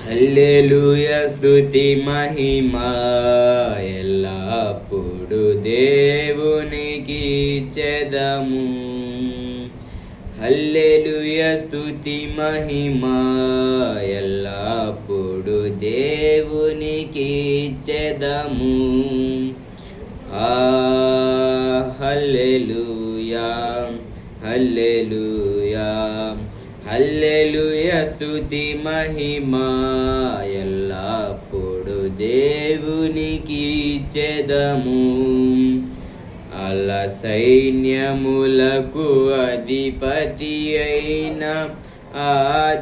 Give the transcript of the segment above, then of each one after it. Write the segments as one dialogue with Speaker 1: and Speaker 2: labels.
Speaker 1: హల్లెలూయా స్తుతి మహిమా ఎల్లప్పుడు దేవునికి చెదము. హల్లెలూయా స్తుతి మహిమా ఎల్లప్పుడు దేవునికి చెదము. హల్లెలూయా హల్లెలూయా హల్లెలూయా స్తుతి మహిమా ఎల్లప్పుడు దేవునికి చెదము. అల సైన్యములకు అధిపతి అయిన ఆ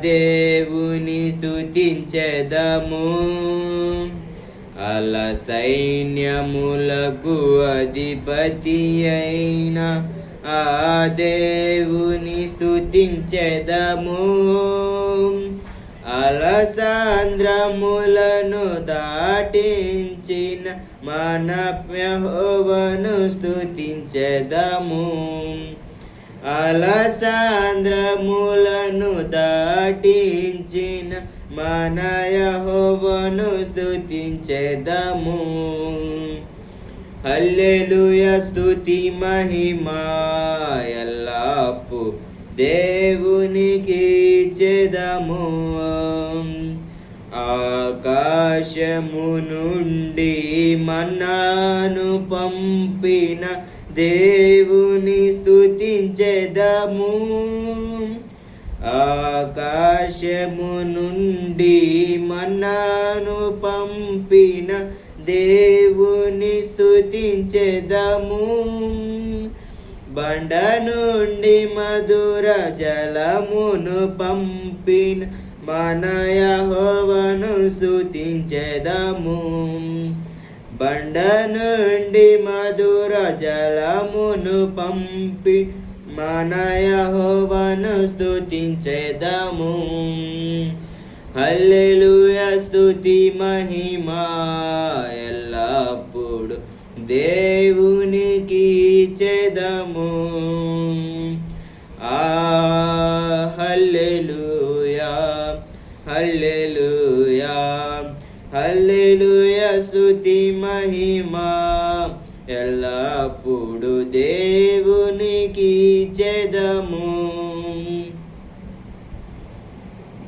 Speaker 1: దేవుని స్తుతించెదము. అల సైన్యములకు అధిపతి అయిన ఆ దేవుని స్తుతించెదము. అలసాంద్రములను దాటించిన మన యెహోవాను స్తుతించెదము. అలసాంద్రములను దాటించిన మన యెహోవాను స్తుతించెదము. హల్లెలూయా స్తుతి మహిమా ఎల్లప్పుడు దేవునికి చెదము. ఆకాశము నుండి మన్నాను పంపిన దేవుని స్తుతించెదము. ఆకాశము నుండి మన్నాను పంపిన దేవుని స్తుతించెదము. బండ నుండి మధుర జలమును పంపిన మన యెహోవాను స్తుతించెదము. బండ నుండి మధుర జలమును పంపి మన యెహోవాను స్తుతించెదము. హల్లెలూయా స్తుతి మహిమా ఎల్లప్పుడు దేవునికి చెదము. హల్లెలూయా హల్లెలూయా హల్లెలూయా స్తుతి మహిమా ఎల్లప్పుడు దేవునికి చెదము.